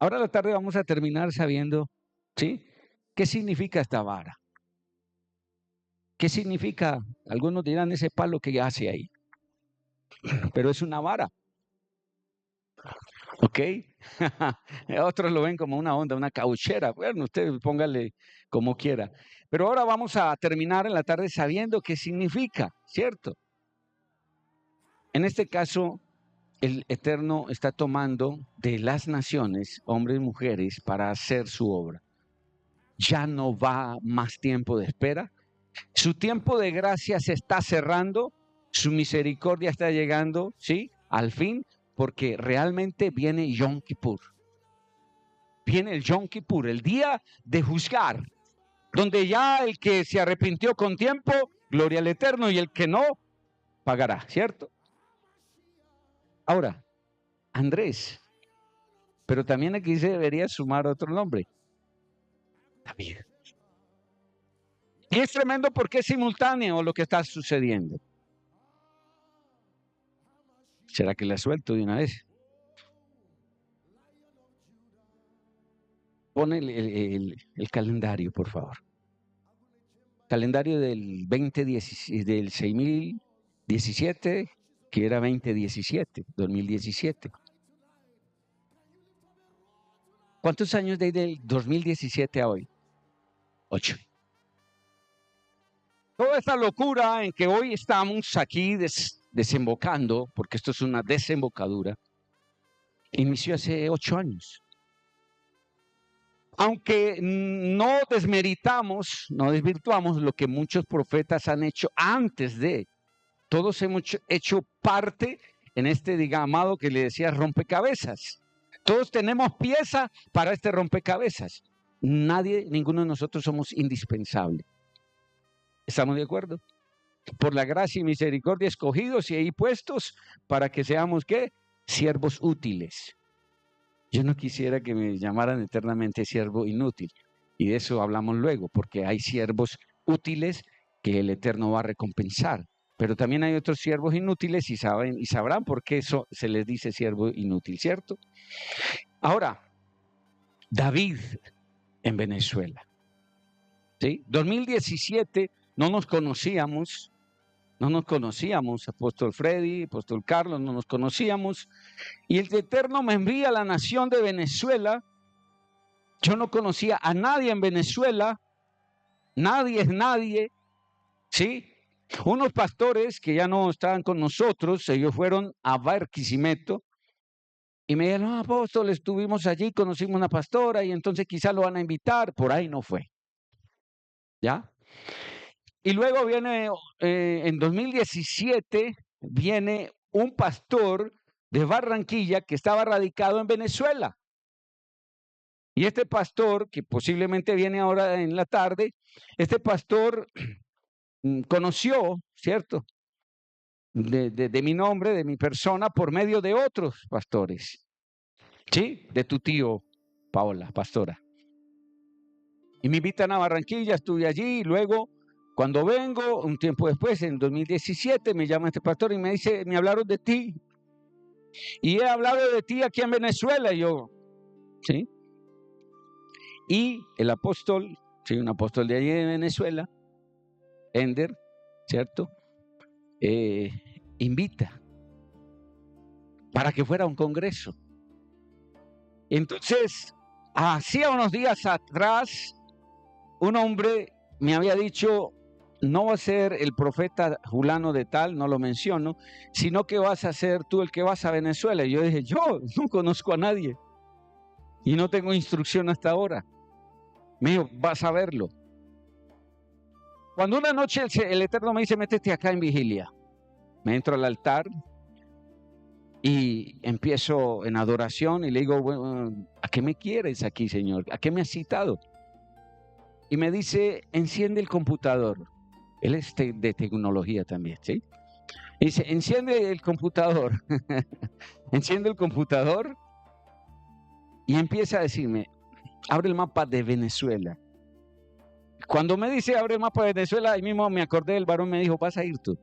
Ahora a la tarde vamos a terminar sabiendo, ¿sí? ¿Qué significa esta vara? ¿Qué significa? Algunos dirán ese palo que hace ahí, pero es una vara, ¿ok? Otros lo ven como una onda, una cauchera. Bueno, usted póngale como quiera. Pero ahora vamos a terminar en la tarde sabiendo qué significa, ¿cierto? En este caso, el Eterno está tomando de las naciones, hombres y mujeres, para hacer su obra. Ya no va más tiempo de espera. Su tiempo de gracia se está cerrando, su misericordia está llegando, ¿sí? Al fin, porque realmente viene Yom Kippur. Viene el Yom Kippur, el día de juzgar, donde ya el que se arrepintió con tiempo, gloria al Eterno, y el que no, pagará, ¿cierto? Ahora, Andrés, pero también aquí se debería sumar otro nombre, David. Y es tremendo porque es simultáneo lo que está sucediendo. ¿Será que la suelto de una vez? Pon el calendario, por favor. Calendario del 6017, que era 2017. ¿Cuántos años de ahí del 2017 a hoy? 8. Toda esta locura en que hoy estamos aquí desembocando, porque esto es una desembocadura, inició hace 8 años. Aunque no desmeritamos, no desvirtuamos lo que muchos profetas han hecho antes de, todos hemos hecho parte en este digamado que le decía rompecabezas. Todos tenemos pieza para este rompecabezas. Nadie, ninguno de nosotros somos indispensables. ¿Estamos de acuerdo? Por la gracia y misericordia escogidos y ahí puestos para que seamos, ¿qué? Siervos útiles. Yo no quisiera que me llamaran eternamente siervo inútil. Y de eso hablamos luego, porque hay siervos útiles que el Eterno va a recompensar. Pero también hay otros siervos inútiles y sabrán por qué eso se les dice siervo inútil, ¿cierto? Ahora, David en Venezuela. ¿Sí? 2017 no nos conocíamos, apóstol Freddy, apóstol Carlos, no nos conocíamos. Y el Eterno me envía a la nación de Venezuela. Yo no conocía a nadie en Venezuela. Nadie es nadie, ¿sí? Unos pastores que ya no estaban con nosotros, ellos fueron a Barquisimeto y me dijeron, apóstol, estuvimos allí, conocimos una pastora y entonces quizás lo van a invitar. Por ahí no fue, ¿ya? Y luego viene, en 2017, viene un pastor de Barranquilla que estaba radicado en Venezuela. Y este pastor, que posiblemente viene ahora en la tarde, este pastor conoció, ¿cierto?, de mi nombre, de mi persona, por medio de otros pastores, ¿sí? De tu tío, Paola, pastora. Y me invitan a Barranquilla, estuve allí, y luego, cuando vengo, un tiempo después, en 2017, me llama este pastor y me dice, me hablaron de ti. Y he hablado de ti aquí en Venezuela, y yo, ¿sí? Y el apóstol, sí, un apóstol de allí de Venezuela, Ender, ¿cierto? Invita para que fuera a un congreso. Entonces, hacía unos días atrás, un hombre me había dicho, no va a ser el profeta fulano de tal, no lo menciono, sino que vas a ser tú el que vas a Venezuela. Y yo dije, yo no conozco a nadie y no tengo instrucción hasta ahora. Me dijo, vas a verlo. Cuando una noche el Eterno me dice, métete acá en vigilia, me entro al altar y empiezo en adoración y le digo, bueno, ¿a qué me quieres aquí, Señor? ¿A qué me has citado? Y me dice, enciende el computador. Él es de tecnología también, ¿sí? Y dice, enciende el computador. Enciende el computador y empieza a decirme, abre el mapa de Venezuela. Cuando me dice, abre el mapa de Venezuela, ahí mismo me acordé del varón, me dijo, vas a ir tú.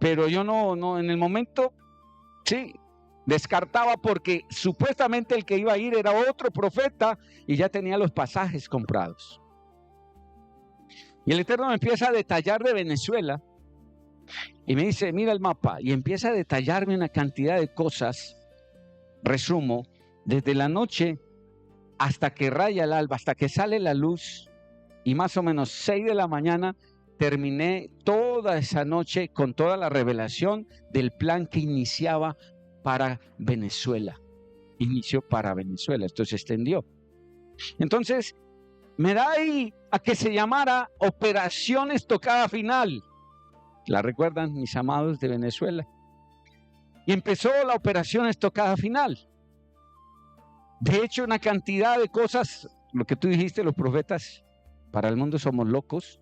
Pero yo no, en el momento, sí, Descartaba porque supuestamente el que iba a ir era otro profeta y ya tenía los pasajes comprados. Y el Eterno me empieza a detallar de Venezuela y me dice, mira el mapa, y empieza a detallarme una cantidad de cosas. Resumo, desde la noche hasta que raya el alba, hasta que sale la luz, y más o menos 6 de la mañana, terminé toda esa noche con toda la revelación del plan que iniciaba para Venezuela. Inició para Venezuela, esto se extendió. Entonces, me da ahí a que se llamara Operación Estocada Final. ¿La recuerdan, mis amados de Venezuela? Y empezó la Operación Estocada Final. De hecho, una cantidad de cosas, lo que tú dijiste, los profetas para el mundo somos locos.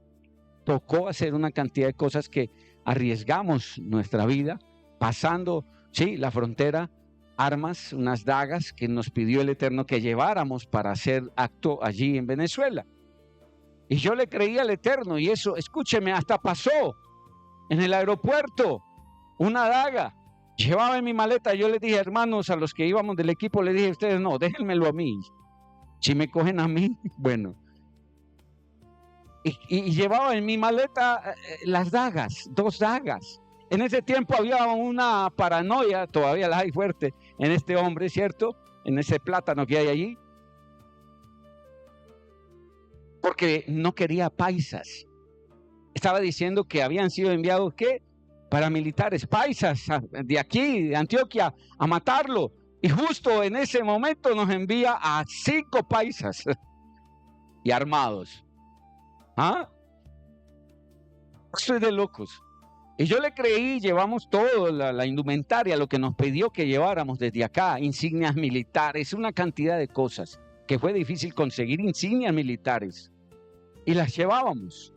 Tocó hacer una cantidad de cosas que arriesgamos nuestra vida, pasando, sí, la frontera, armas, unas dagas que nos pidió el Eterno que lleváramos para hacer acto allí en Venezuela. Y yo le creí al Eterno y eso, escúcheme, hasta pasó en el aeropuerto una daga. Llevaba en mi maleta, yo les dije, hermanos, a los que íbamos del equipo, les dije, ustedes no, déjenmelo a mí. Si me cogen a mí, bueno. Y llevaba en mi maleta las dagas, 2 dagas. En ese tiempo había una paranoia, todavía la hay fuerte, en este hombre, ¿cierto? En ese plátano que hay allí. Porque no quería paisas. Estaba diciendo que habían sido enviados, ¿qué? Paramilitares, paisas, de aquí, de Antioquia, a matarlo. Y justo en ese momento nos envía a 5 paisas y armados. ¿Ah? Estoy de locos. Y yo le creí, llevamos todo, la indumentaria, lo que nos pidió que lleváramos desde acá, insignias militares, una cantidad de cosas, que fue difícil conseguir insignias militares. Y las llevábamos.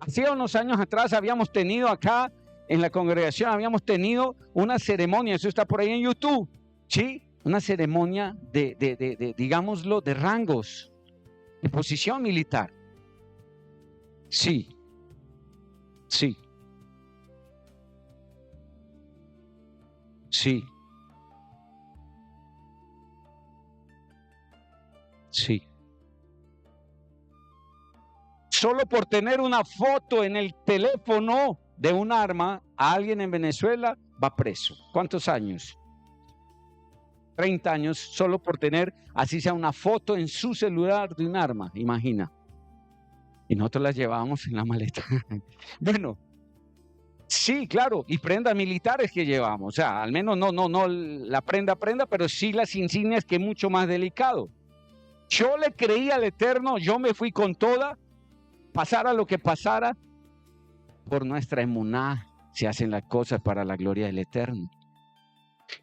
Hacía unos años atrás habíamos tenido acá, en la congregación, habíamos tenido una ceremonia, eso está por ahí en YouTube, ¿sí? Una ceremonia digámoslo, de rangos, de posición militar. Sí, sí, sí, sí. Solo por tener una foto en el teléfono de un arma, a alguien en Venezuela va preso. ¿Cuántos años? 30 años, solo por tener, así sea, una foto en su celular de un arma, imagina. Y nosotros las llevábamos en la maleta. Bueno, sí, claro, y prendas militares que llevamos, o sea, al menos no la prenda, pero sí las insignias, que es mucho más delicado. Yo le creí al Eterno, yo me fui con toda, pasara lo que pasara, por nuestra emuná se hacen las cosas para la gloria del Eterno.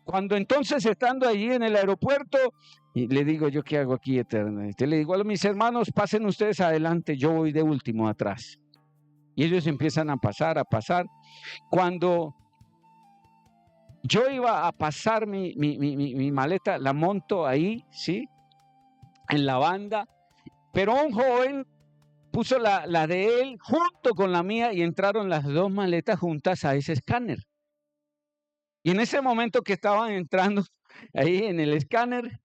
Cuando entonces, estando allí en el aeropuerto, y le digo, ¿yo qué hago aquí, Eterno? Le digo a mis hermanos, pasen ustedes adelante, yo voy de último atrás. Y ellos empiezan a pasar. Cuando yo iba a pasar mi maleta, la monto ahí, ¿sí? En la banda, pero un joven puso la de él junto con la mía y entraron las 2 maletas juntas a ese escáner. Y en ese momento que estaban entrando ahí en el escáner,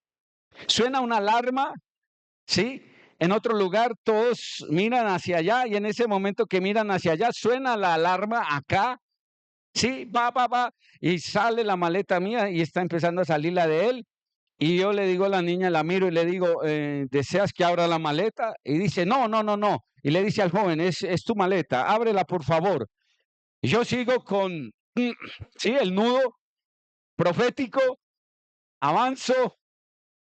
suena una alarma, ¿sí? En otro lugar todos miran hacia allá y en ese momento que miran hacia allá suena la alarma acá, ¿sí? Va, y sale la maleta mía y está empezando a salir la de él. Y yo le digo a la niña, la miro y le digo, ¿deseas que abra la maleta? Y dice, no. Y le dice al joven, es tu maleta, ábrela por favor. Y yo sigo con, sí, el nudo profético, avanzo,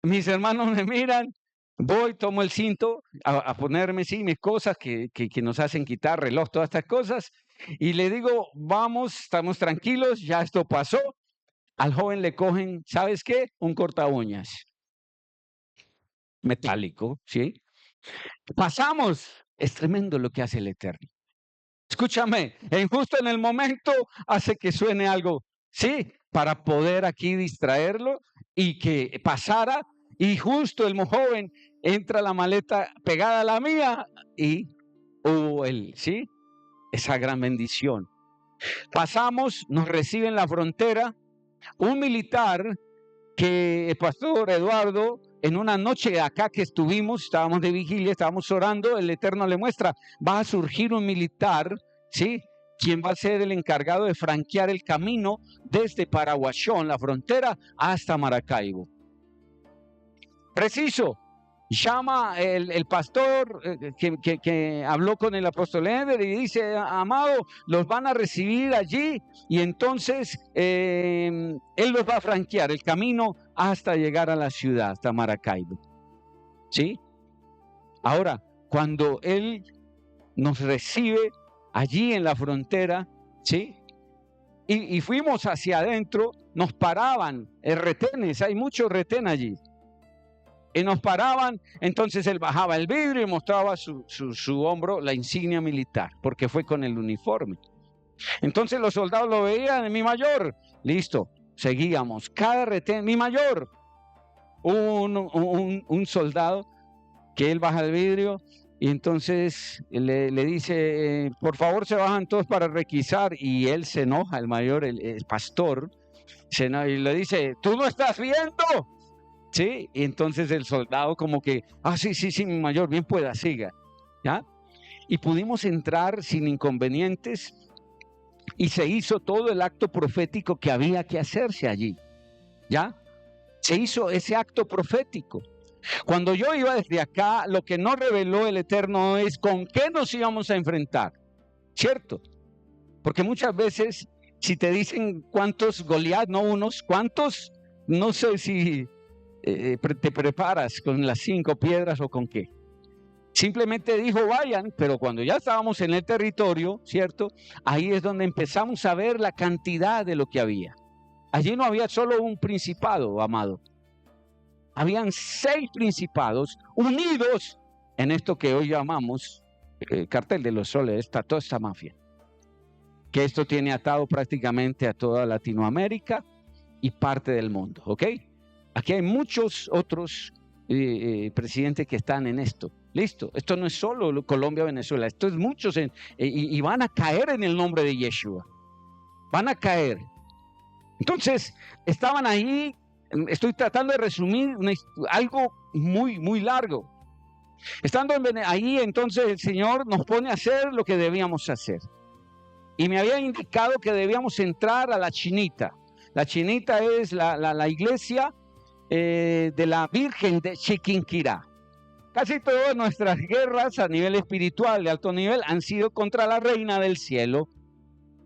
mis hermanos me miran, voy, tomo el cinto a ponerme, sí, mis cosas que nos hacen quitar reloj, todas estas cosas. Y le digo, vamos, estamos tranquilos, ya esto pasó. Al joven le cogen, ¿sabes qué? Un corta uñas metálico, ¿sí? Pasamos. Es tremendo lo que hace el Eterno. Escúchame, justo en el momento hace que suene algo, ¿sí? Para poder aquí distraerlo y que pasara. Y justo el joven entra la maleta pegada a la mía y hubo ¿sí? Esa gran bendición. Pasamos, nos reciben la frontera. Un militar que el pastor Eduardo, en una noche acá que estábamos de vigilia, estábamos orando, el Eterno le muestra, va a surgir un militar, ¿sí?, quien va a ser el encargado de franquear el camino desde Paraguachón, la frontera, hasta Maracaibo. Preciso, llama el pastor que habló con el apóstol Eder y dice, amado, los van a recibir allí y entonces él los va a franquear el camino hasta llegar a la ciudad, hasta Maracaibo. ¿Sí? Ahora, cuando él nos recibe allí en la frontera, ¿sí?, y fuimos hacia adentro, nos paraban retenes, hay muchos retén allí. Y nos paraban, entonces él bajaba el vidrio y mostraba su hombro, la insignia militar, porque fue con el uniforme. Entonces los soldados lo veían, mi mayor, listo, seguíamos, cada retén, mi mayor. Un soldado que él baja el vidrio y entonces le dice, por favor se bajan todos para requisar, y él se enoja, el mayor, el pastor, y le dice, ¿tú no estás viendo? Sí, y entonces el soldado como que, sí, mi mayor, bien pueda, siga, ¿ya? Y pudimos entrar sin inconvenientes y se hizo todo el acto profético que había que hacerse allí, ¿ya? Se hizo ese acto profético. Cuando yo iba desde acá, lo que no reveló el Eterno es con qué nos íbamos a enfrentar, ¿cierto? Porque muchas veces, si te dicen cuántos Goliat, no unos, cuántos, no sé si te preparas con las 5 piedras o con qué. Simplemente dijo vayan, pero cuando ya estábamos en el territorio, ¿cierto? Ahí es donde empezamos a ver la cantidad de lo que había. Allí no había solo un principado, amado. Habían 6 principados unidos en esto que hoy llamamos cartel de los soles, toda esta mafia. Que esto tiene atado prácticamente a toda Latinoamérica y parte del mundo, ¿ok? Aquí hay muchos otros presidentes que están en esto. Listo, esto no es solo Colombia, Venezuela, esto es muchos y van a caer en el nombre de Yeshua. Van a caer. Entonces, estaban ahí, estoy tratando de resumir algo muy, muy largo. Estando ahí, entonces el Señor nos pone a hacer lo que debíamos hacer. Y me había indicado que debíamos entrar a la Chinita. La Chinita es la iglesia de la Virgen de Chiquinquirá. Casi todas nuestras guerras a nivel espiritual de alto nivel han sido contra la Reina del Cielo,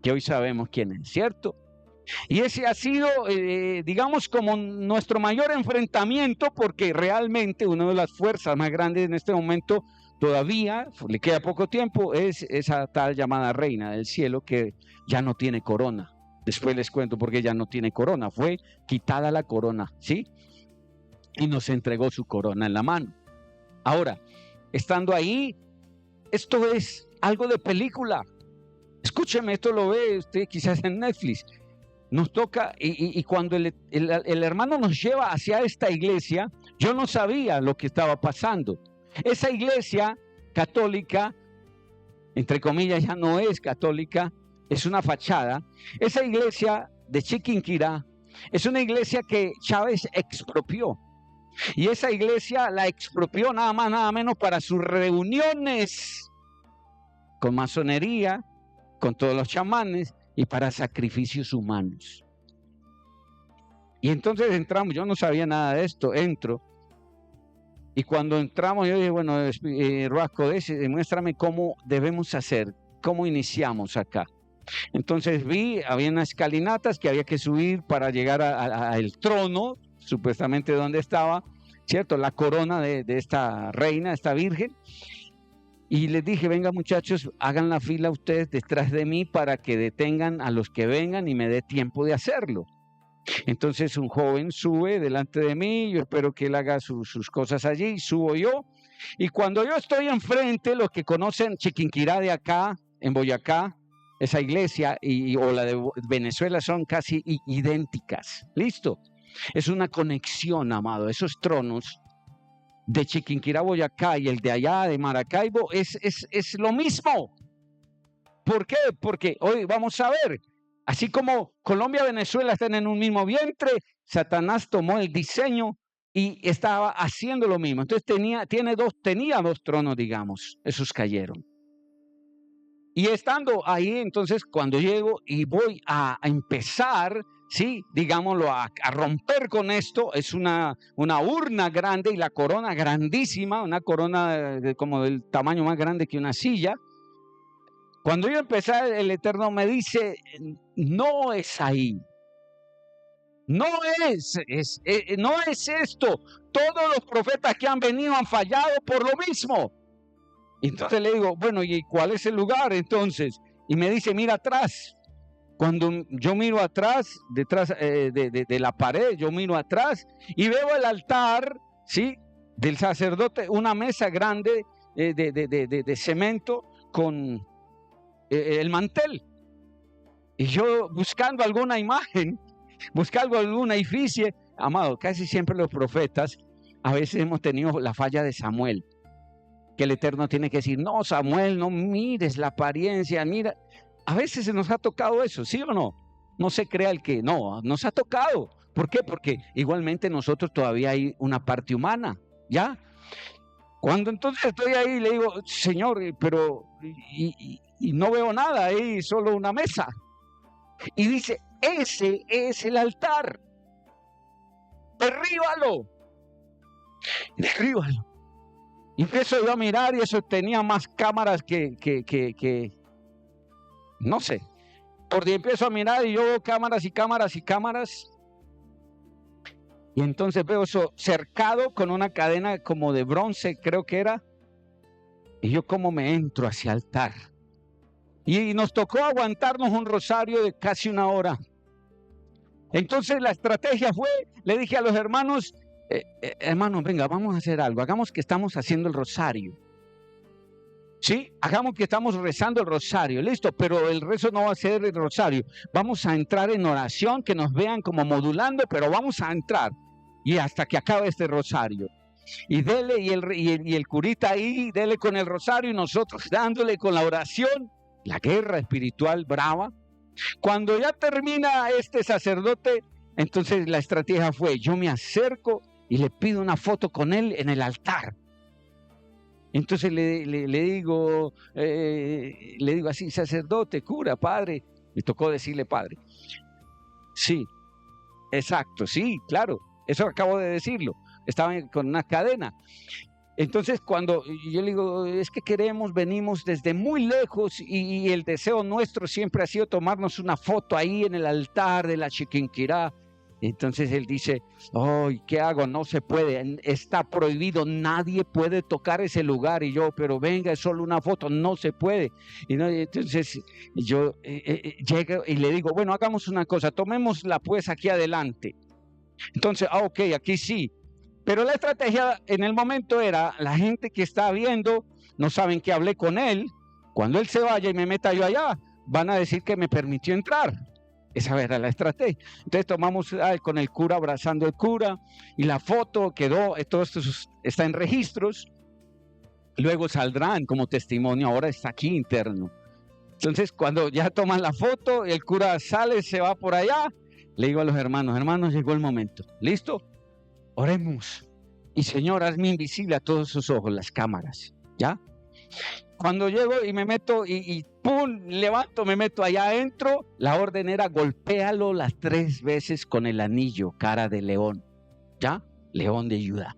que hoy sabemos quién es, ¿cierto? Y ese ha sido, digamos, como nuestro mayor enfrentamiento, porque realmente una de las fuerzas más grandes en este momento, todavía, le queda poco tiempo, es esa tal llamada Reina del Cielo que ya no tiene corona. Después les cuento por qué ya no tiene corona. Fue quitada la corona, ¿sí? Y nos entregó su corona en la mano. Ahora, estando ahí, esto es algo de película. Escúcheme, esto lo ve usted quizás en Netflix. Nos toca, y cuando el hermano nos lleva hacia esta iglesia, yo no sabía lo que estaba pasando. Esa iglesia católica, entre comillas, ya no es católica, es una fachada. Esa iglesia de Chiquinquirá es una iglesia que Chávez expropió. Y esa iglesia la expropió nada más, nada menos para sus reuniones con masonería, con todos los chamanes y para sacrificios humanos. Y entonces entramos, yo no sabía nada de esto, entro. Y cuando entramos yo dije, bueno, Ruasco, muéstrame cómo debemos hacer, cómo iniciamos acá. Entonces había unas escalinatas que había que subir para llegar al trono, supuestamente donde estaba, ¿cierto? La corona de esta reina, esta virgen. Y les dije, venga muchachos, hagan la fila ustedes detrás de mí para que detengan a los que vengan y me dé tiempo de hacerlo. Entonces un joven sube delante de mí, yo espero que él haga sus cosas allí, subo yo. Y cuando yo estoy enfrente, los que conocen Chiquinquirá de acá, en Boyacá, esa iglesia o la de Venezuela son casi idénticas. ¿Listo? Es una conexión, amado. Esos tronos de Chiquinquirá, Boyacá y el de allá de Maracaibo es lo mismo. ¿Por qué? Porque hoy vamos a ver, Así como Colombia y Venezuela están en un mismo vientre, Satanás tomó el diseño y estaba haciendo lo mismo. Entonces tenía dos tronos, digamos. Esos cayeron. Y estando ahí, entonces, cuando llego y voy a empezar, sí, digámoslo, a romper con esto, es una urna grande y la corona grandísima, una corona como del tamaño más grande que una silla. Cuando yo empecé, el Eterno me dice, no es ahí. No no es esto. Todos los profetas que han venido han fallado por lo mismo. Entonces le digo, bueno, ¿y cuál es el lugar entonces? Y me dice, mira atrás. Cuando yo miro atrás, detrás de la pared, yo miro atrás y veo el altar, ¿sí? Del sacerdote, una mesa grande de cemento con el mantel. Y yo buscando alguna imagen, buscando alguna efigie, amado, casi siempre los profetas, a veces hemos tenido la falla de Samuel. Que el Eterno tiene que decir, no, Samuel, no mires la apariencia, mira. A veces se nos ha tocado eso, ¿sí o no? No se crea el que, no, nos ha tocado. ¿Por qué? Porque igualmente nosotros todavía hay una parte humana, ¿ya? Cuando entonces estoy ahí, le digo, Señor, pero, y no veo nada ahí, solo una mesa. Y dice, ese es el altar. Derríbalo. Derríbalo. Y empiezo yo a mirar y eso tenía más cámaras que no sé. Porque empiezo a mirar y yo veo cámaras y cámaras y cámaras. Y entonces veo eso cercado con una cadena como de bronce, creo que era. Y yo como me entro hacia el altar. Y nos tocó aguantarnos un rosario de casi una hora. Entonces la estrategia fue, le dije a los hermanos, hermanos, venga, vamos a hacer algo. Hagamos que estamos haciendo el rosario. Sí, hagamos que estamos rezando el rosario, listo, pero el rezo no va a ser el rosario. Vamos a entrar en oración, que nos vean como modulando, pero vamos a entrar. Y hasta que acabe este rosario. Y dele, y el curita ahí, dele con el rosario y nosotros dándole con la oración, la guerra espiritual brava. Cuando ya termina este sacerdote, entonces la estrategia fue, yo me acerco y le pido una foto con él en el altar. Entonces le digo así, sacerdote, cura, padre. Me tocó decirle padre. Sí, exacto, sí, claro. Eso acabo de decirlo. Estaba con una cadena. Entonces cuando yo le digo, es que venimos desde muy lejos y el deseo nuestro siempre ha sido tomarnos una foto ahí en el altar de la Chiquinquirá. Entonces él dice, ¡ay, qué hago! No se puede, está prohibido, nadie puede tocar ese lugar. Y yo, pero venga, es solo una foto, no se puede. Y no, entonces yo llego y le digo, bueno, hagamos una cosa, tomémosla pues aquí adelante. Entonces, ok, aquí sí. Pero la estrategia en el momento era, la gente que está viendo, no saben que hablé con él. Cuando él se vaya y me meta yo allá, van a decir que me permitió entrar. Esa era la estrategia. Entonces tomamos con el cura, abrazando al cura, y la foto quedó, todo esto está en registros, luego saldrán como testimonio, ahora está aquí interno. Entonces cuando ya toman la foto, el cura sale, se va por allá, le digo a los hermanos, llegó el momento, ¿listo? Oremos. Y Señor, hazme invisible a todos sus ojos, las cámaras, ¿ya? Cuando llego y me meto y ¡pum! Levanto, me meto allá adentro. La orden era golpéalo las 3 veces con el anillo, cara de león, ¿ya? León de Judá.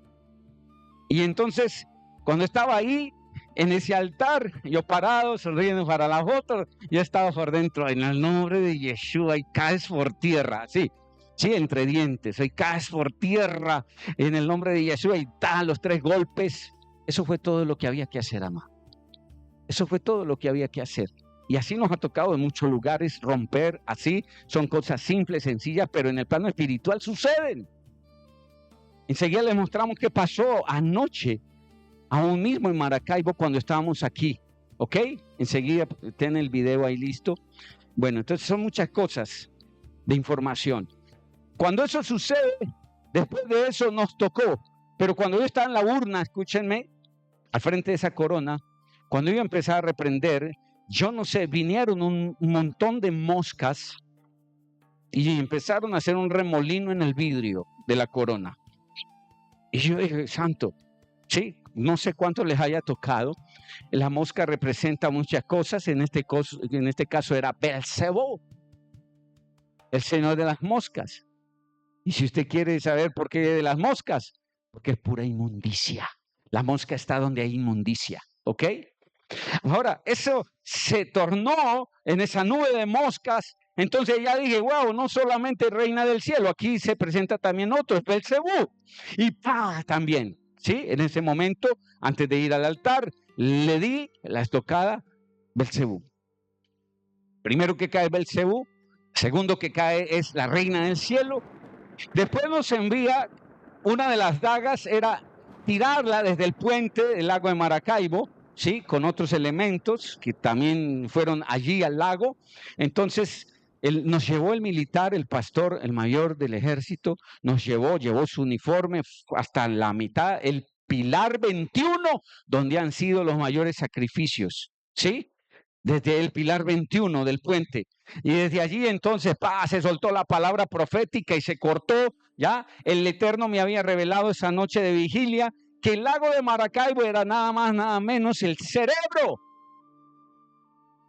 Y entonces, cuando estaba ahí, en ese altar, yo parado, sonriendo para las fotos, yo estaba por dentro, en el nombre de Yeshua, y caes por tierra, sí, entre dientes, y caes por tierra, en el nombre de Yeshua, y los 3 golpes. Eso fue todo lo que había que hacer, amado. Eso fue todo lo que había que hacer. Y así nos ha tocado en muchos lugares romper, así son cosas simples, sencillas, pero en el plano espiritual suceden. Enseguida les mostramos qué pasó anoche, aún mismo en Maracaibo, cuando estábamos aquí, ¿ok? Enseguida ten el video ahí listo. Bueno, entonces son muchas cosas de información. Cuando eso sucede, después de eso nos tocó, pero cuando yo estaba en la urna, escúchenme, al frente de esa corona, cuando yo empecé a reprender, yo no sé, vinieron un montón de moscas y empezaron a hacer un remolino en el vidrio de la corona. Y yo dije, santo, sí, no sé cuánto les haya tocado. La mosca representa muchas cosas. En este caso era Beelzebú, el señor de las moscas. Y si usted quiere saber por qué de las moscas, porque es pura inmundicia. La mosca está donde hay inmundicia, ¿ok? Ahora, eso se tornó en esa nube de moscas. Entonces ya dije, wow, no solamente reina del cielo, aquí se presenta también otro, es Beelzebú. Y también, ¿sí? En ese momento, antes de ir al altar, le di la estocada Beelzebú. Primero que cae Beelzebú, segundo que cae es la reina del cielo. Después nos envía, una de las dagas era tirarla desde el puente del lago de Maracaibo, ¿sí? Con otros elementos que también fueron allí al lago. Entonces nos llevó el militar, el pastor, el mayor del ejército, nos llevó su uniforme hasta la mitad, el pilar 21, donde han sido los mayores sacrificios, ¿sí? Desde el pilar 21 del puente. Y desde allí entonces se soltó la palabra profética y se cortó, ¿ya? El Eterno me había revelado esa noche de vigilia que el lago de Maracaibo era nada más, nada menos el cerebro.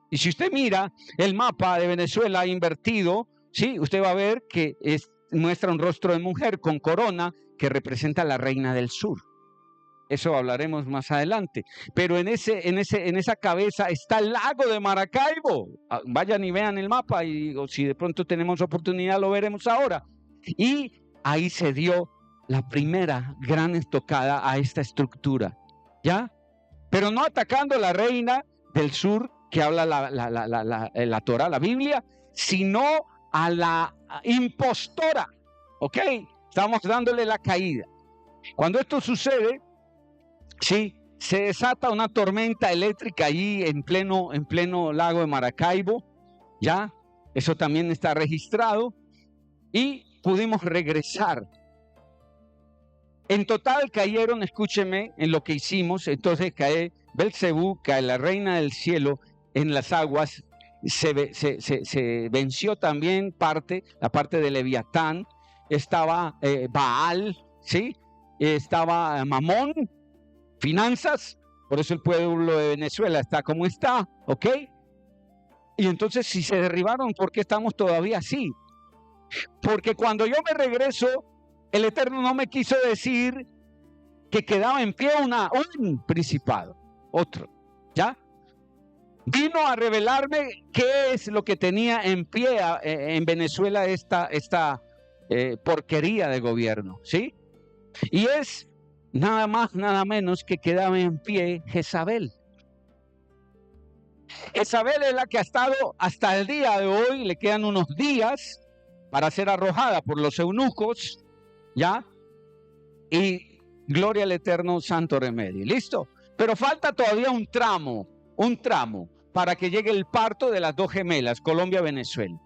Y si usted mira el mapa de Venezuela invertido, ¿sí? Usted va a ver que muestra un rostro de mujer con corona que representa a la reina del sur. Eso hablaremos más adelante. Pero en esa cabeza está el lago de Maracaibo. Vayan y vean el mapa, o si de pronto tenemos oportunidad lo veremos ahora. Y ahí se dio la primera gran estocada a esta estructura, ¿ya? Pero no atacando a la reina del sur que habla la Torah, la Biblia, sino a la impostora, ¿ok? Estamos dándole la caída. Cuando esto sucede, sí, se desata una tormenta eléctrica allí en pleno lago de Maracaibo, ¿ya? Eso también está registrado y pudimos regresar. En total cayeron, escúcheme, en lo que hicimos, entonces cae Beelzebú, cae la reina del cielo en las aguas, se venció también la parte de Leviatán, estaba Baal, ¿sí? Estaba Mamón, finanzas, por eso el pueblo de Venezuela está como está, ¿ok? Y entonces si se derribaron, ¿por qué estamos todavía así? Porque cuando yo me regreso, el Eterno no me quiso decir que quedaba en pie un principado, otro, ¿ya? Vino a revelarme qué es lo que tenía en pie en Venezuela esta porquería de gobierno, ¿sí? Y es nada más, nada menos que quedaba en pie Jezabel. Jezabel es la que ha estado hasta el día de hoy, le quedan unos días para ser arrojada por los eunucos, ¿ya? Y gloria al Eterno, santo remedio. ¿Listo? Pero falta todavía un tramo para que llegue el parto de las dos gemelas, Colombia-Venezuela.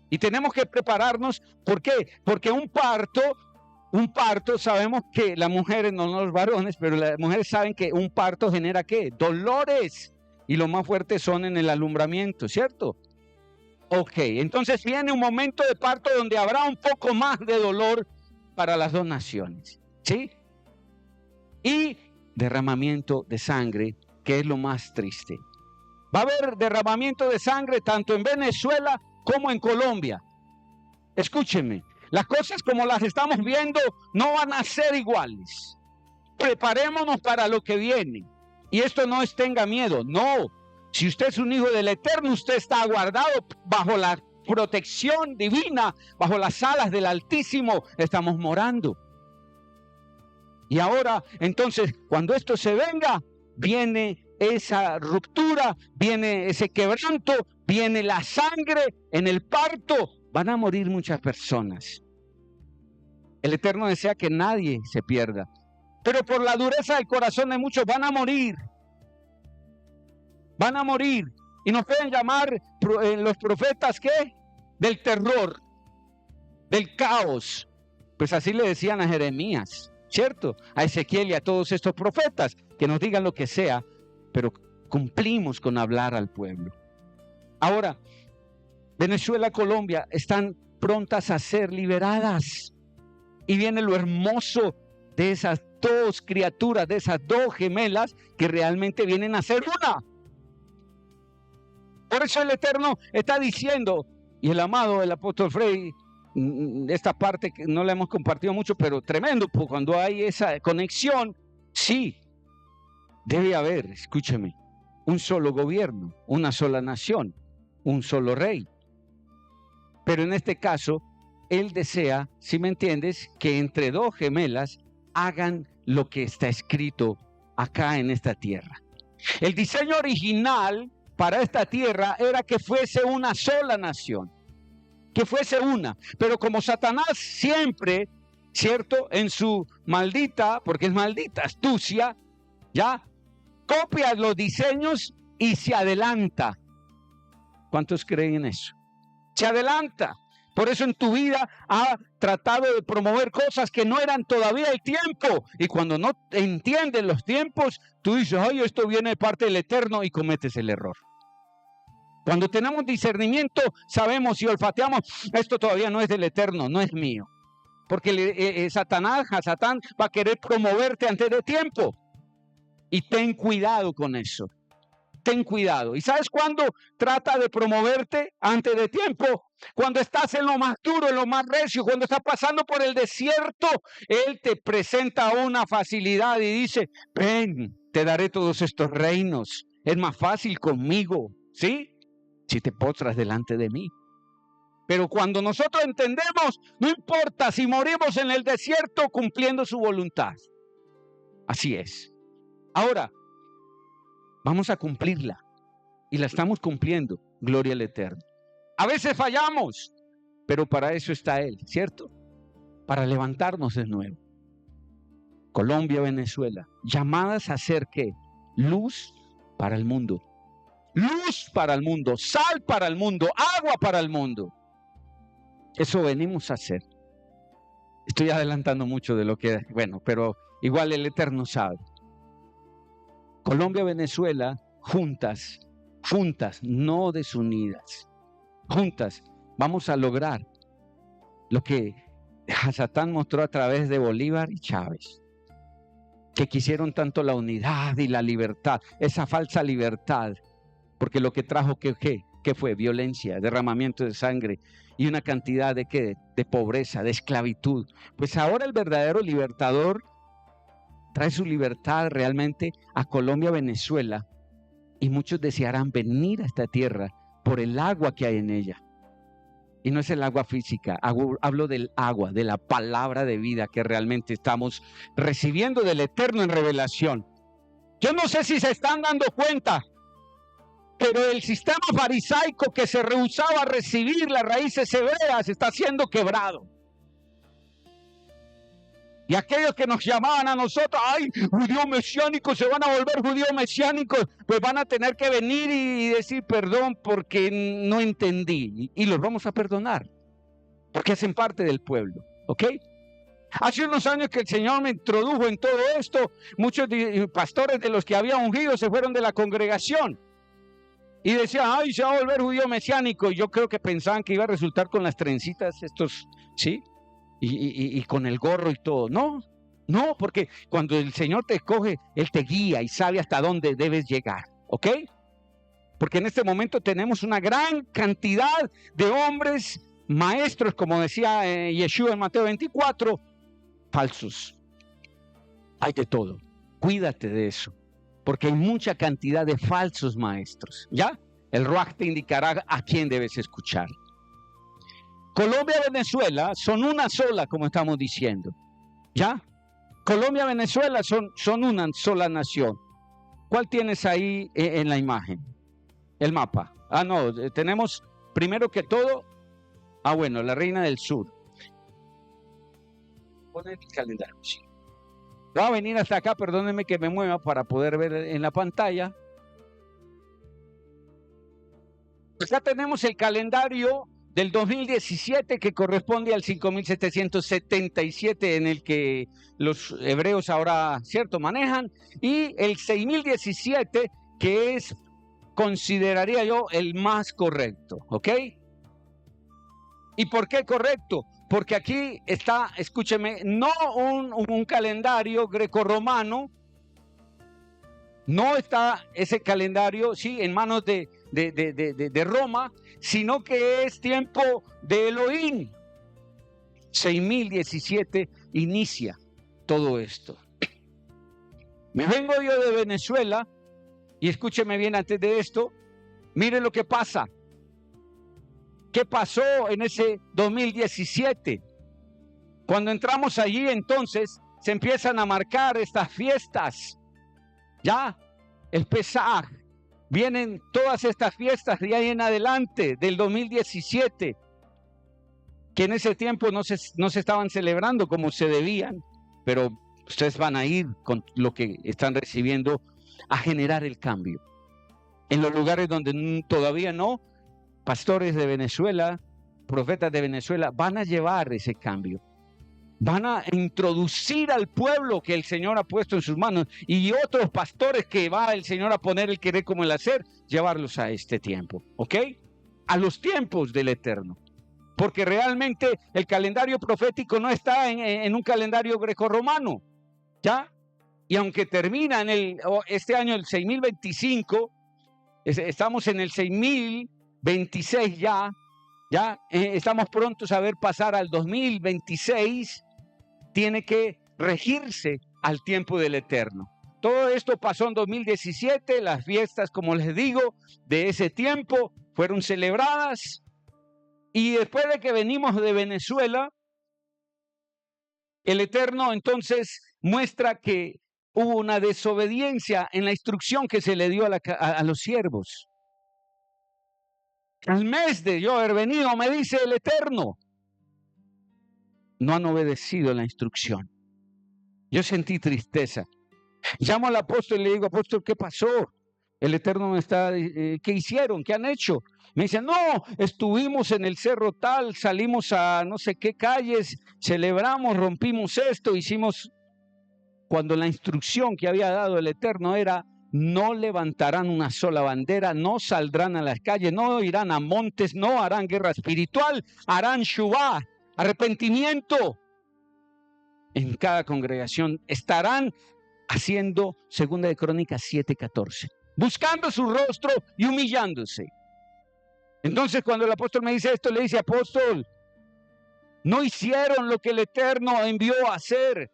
Y tenemos que prepararnos. ¿Por qué? Porque un parto, sabemos que las mujeres, no los varones, pero las mujeres saben que un parto genera ¿qué? Dolores. Y los más fuertes son en el alumbramiento, ¿cierto? Ok, entonces viene un momento de parto donde habrá un poco más de dolor para las dos naciones, ¿sí? Y derramamiento de sangre, que es lo más triste. Va a haber derramamiento de sangre tanto en Venezuela como en Colombia. Escúchenme, las cosas como las estamos viendo no van a ser iguales. Preparémonos para lo que viene. Y esto no es tenga miedo, no. Si usted es un hijo del Eterno, usted está guardado bajo la protección divina, bajo las alas del Altísimo, estamos morando. Y ahora, entonces, cuando esto se venga, viene esa ruptura, viene ese quebranto, viene la sangre en el parto, van a morir muchas personas. El Eterno desea que nadie se pierda, pero por la dureza del corazón de muchos van a morir. Van a morir. Y nos pueden llamar los profetas, ¿qué? Del terror, del caos. Pues así le decían a Jeremías, ¿cierto? A Ezequiel y a todos estos profetas, que nos digan lo que sea, pero cumplimos con hablar al pueblo. Ahora, Venezuela, Colombia están prontas a ser liberadas. Y viene lo hermoso de esas dos criaturas, de esas dos gemelas que realmente vienen a ser una. Por eso el Eterno está diciendo, y el amado, el apóstol Frei, esta parte que no la hemos compartido mucho, pero tremendo, pues cuando hay esa conexión, sí, debe haber, escúcheme, un solo gobierno, una sola nación, un solo rey. Pero en este caso, él desea, si me entiendes, que entre dos gemelas hagan lo que está escrito acá en esta tierra. El diseño original para esta tierra era que fuese una sola nación, que fuese una. Pero como Satanás siempre, ¿cierto? En su maldita, porque es maldita astucia, ya copia los diseños y se adelanta. ¿Cuántos creen en eso? Se adelanta. Por eso en tu vida ha tratado de promover cosas que no eran todavía el tiempo. Y cuando no entiendes los tiempos, tú dices, ay, esto viene de parte del Eterno, y cometes el error. Cuando tenemos discernimiento, sabemos y olfateamos, esto todavía no es del Eterno, no es mío. Porque Satán va a querer promoverte antes de tiempo. Y ten cuidado con eso. Ten cuidado. ¿Y sabes cuándo trata de promoverte antes de tiempo? Cuando estás en lo más duro, en lo más recio, cuando estás pasando por el desierto, Él te presenta una facilidad y dice, ven, te daré todos estos reinos. Es más fácil conmigo, ¿sí? Si te postras delante de mí. Pero cuando nosotros entendemos, no importa si morimos en el desierto cumpliendo su voluntad. Así es. Ahora, vamos a cumplirla. Y la estamos cumpliendo. Gloria al Eterno. A veces fallamos, pero para eso está Él, ¿cierto? Para levantarnos de nuevo. Colombia, Venezuela, llamadas a ser ¿qué? Luz para el mundo. Luz para el mundo, sal para el mundo, agua para el mundo. Eso venimos a hacer. Estoy adelantando mucho de lo que, bueno, pero igual el Eterno sabe. Colombia, Venezuela, juntas, no desunidas. Juntas vamos a lograr lo que Satán mostró a través de Bolívar y Chávez, que quisieron tanto la unidad y la libertad, esa falsa libertad, porque lo que trajo, ¿qué fue? Violencia, derramamiento de sangre y una cantidad de pobreza, de esclavitud. Pues ahora el verdadero libertador trae su libertad realmente a Colombia, Venezuela, y muchos desearán venir a esta tierra por el agua que hay en ella. Y no es el agua física, hablo del agua, de la palabra de vida que realmente estamos recibiendo del Eterno en revelación. Yo no sé si se están dando cuenta, pero el sistema farisaico que se rehusaba a recibir las raíces hebreas está siendo quebrado. Y aquellos que nos llamaban a nosotros, ay, judíos mesiánicos, se van a volver judíos mesiánicos, pues van a tener que venir y decir perdón porque no entendí. Y los vamos a perdonar, porque hacen parte del pueblo, ¿ok? Hace unos años que el Señor me introdujo en todo esto, muchos pastores de los que había ungido se fueron de la congregación. Y decían, ay, se va a volver judío mesiánico. Y yo creo que pensaban que iba a resultar con las trencitas estos, ¿sí? Y con el gorro y todo. No, porque cuando el Señor te escoge, Él te guía y sabe hasta dónde debes llegar, ¿ok? Porque en este momento tenemos una gran cantidad de hombres maestros, como decía Yeshua en Mateo 24, falsos. Hay de todo. Cuídate de eso, porque hay mucha cantidad de falsos maestros, ¿ya? El Ruach te indicará a quién debes escuchar. Colombia y Venezuela son una sola, como estamos diciendo, ¿ya? Colombia y Venezuela son una sola nación. ¿Cuál tienes ahí en la imagen? El mapa. No, tenemos primero que todo, bueno, la Reina del Sur. Poner el calendario, sí. Voy a venir hasta acá, perdónenme que me mueva para poder ver en la pantalla. Acá tenemos el calendario del 2017 que corresponde al 5777 en el que los hebreos ahora, ¿cierto?, manejan, y el 6017 que es, consideraría yo, el más correcto, ¿ok? ¿Y por qué correcto? Porque aquí está, escúcheme, no un calendario grecorromano, no está ese calendario, sí, en manos de Roma, sino que es tiempo de Elohim. 6017 inicia todo esto. Me vengo yo de Venezuela y escúcheme bien antes de esto, mire lo que pasa. ¿Qué pasó en ese 2017? Cuando entramos allí, entonces se empiezan a marcar estas fiestas. Ya, el Pesaj, vienen todas estas fiestas de ahí en adelante, del 2017, que en ese tiempo no se estaban celebrando como se debían, pero ustedes van a ir con lo que están recibiendo a generar el cambio. En los lugares donde todavía no, pastores de Venezuela, profetas de Venezuela, van a llevar ese cambio. Van a introducir al pueblo que el Señor ha puesto en sus manos y otros pastores que va el Señor a poner el querer como el hacer, llevarlos a este tiempo, ¿ok? A los tiempos del Eterno. Porque realmente el calendario profético no está en un calendario grecorromano, ¿ya? Y aunque termina este año el 6025, estamos en el 6026 ya estamos prontos a ver pasar al 2026, tiene que regirse al tiempo del Eterno. Todo esto pasó en 2017, las fiestas, como les digo, de ese tiempo fueron celebradas, y después de que venimos de Venezuela, el Eterno entonces muestra que hubo una desobediencia en la instrucción que se le dio a los siervos. Al mes de yo haber venido, me dice el Eterno, no han obedecido la instrucción. Yo sentí tristeza. Llamo al apóstol y le digo, apóstol, ¿qué pasó? El Eterno me está, ¿qué hicieron? ¿Qué han hecho? Me dice, no, estuvimos en el cerro tal, salimos a no sé qué calles, celebramos, rompimos esto, hicimos, cuando la instrucción que había dado el Eterno era, no levantarán una sola bandera, no saldrán a las calles, no irán a montes, no harán guerra espiritual, harán shuvá, arrepentimiento. En cada congregación estarán haciendo, segunda de Crónicas 7:14, buscando su rostro y humillándose. Entonces cuando el apóstol me dice esto, le dice, apóstol, no hicieron lo que el Eterno envió a hacer.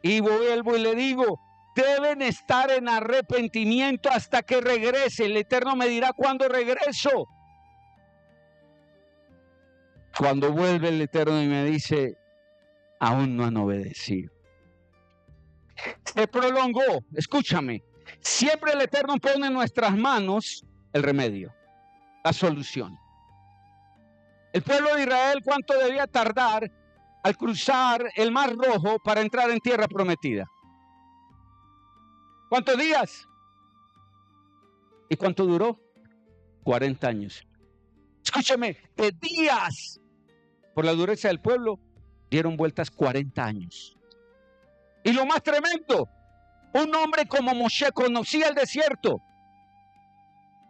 Y vuelvo y le digo, deben estar en arrepentimiento hasta que regrese. El Eterno me dirá cuándo regreso. Cuando vuelve el Eterno y me dice, aún no han obedecido. Se prolongó, escúchame, siempre el Eterno pone en nuestras manos el remedio, la solución. El pueblo de Israel, ¿cuánto debía tardar al cruzar el Mar Rojo para entrar en tierra prometida? ¿Cuántos días? ¿Y cuánto duró? 40 años. Escúchame, de días, por la dureza del pueblo, dieron vueltas 40 años. Y lo más tremendo, un hombre como Moshe conocía el desierto.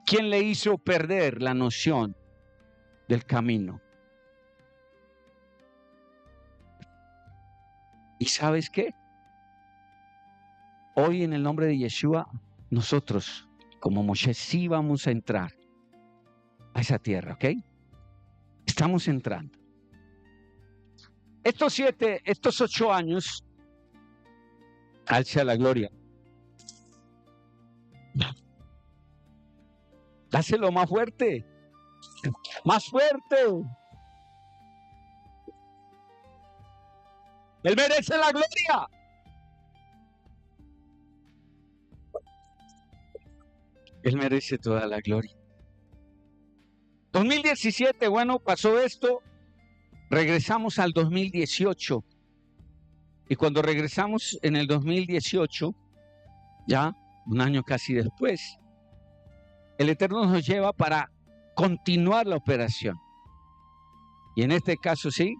¿Quién le hizo perder la noción del camino? ¿Y sabes qué? Hoy en el nombre de Yeshua, nosotros como Moshe sí vamos a entrar a esa tierra, ¿ok? Estamos entrando. Estos 8 años, alza la gloria. Dáselo más fuerte. Más fuerte. Él merece la gloria. Él merece toda la gloria. 2017, bueno, pasó esto. Regresamos al 2018. Y cuando regresamos en el 2018, ya un año casi después, el Eterno nos lleva para continuar la operación. Y en este caso sí,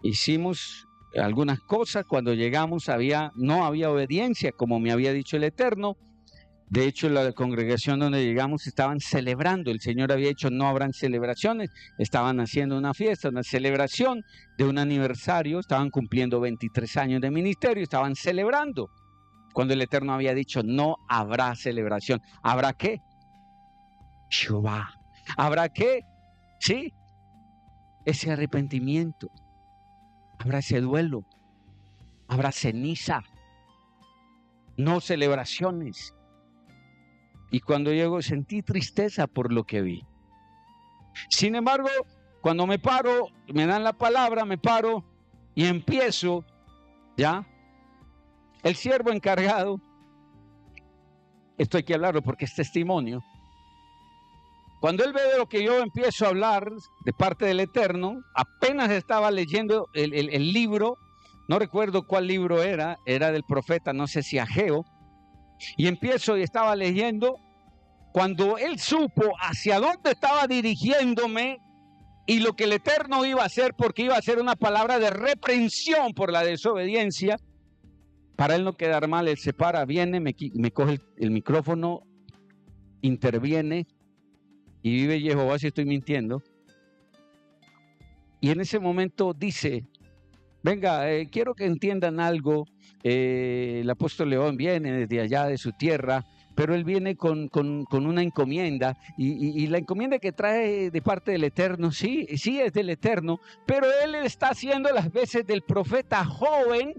hicimos algunas cosas. Cuando llegamos no había obediencia, como me había dicho el Eterno. De hecho, la congregación donde llegamos estaban celebrando. El Señor había dicho no habrán celebraciones. Estaban haciendo una fiesta, una celebración de un aniversario. Estaban cumpliendo 23 años de ministerio. Estaban celebrando. Cuando el Eterno había dicho no habrá celebración. ¿Habrá qué? Shuvah. ¿Habrá qué? Sí. Ese arrepentimiento. Habrá ese duelo. Habrá ceniza. No celebraciones. Y cuando llego sentí tristeza por lo que vi. Sin embargo, cuando me paro, me dan la palabra, me paro y empiezo, ¿ya? El siervo encargado, esto hay que hablarlo porque es testimonio. Cuando él ve de lo que yo empiezo a hablar de parte del Eterno, apenas estaba leyendo el libro, no recuerdo cuál libro era del profeta, no sé si Ageo, y empiezo y estaba leyendo. Cuando él supo hacia dónde estaba dirigiéndome y lo que el Eterno iba a hacer, porque iba a ser una palabra de reprensión por la desobediencia, para él no quedar mal, él se para, viene, me coge el micrófono, interviene, y vive Jehová si estoy mintiendo. Y en ese momento dice, venga, quiero que entiendan algo, el apóstol León viene desde allá de su tierra, pero él viene con una encomienda, y la encomienda que trae de parte del Eterno, sí es del Eterno, pero él está haciendo las veces del profeta joven,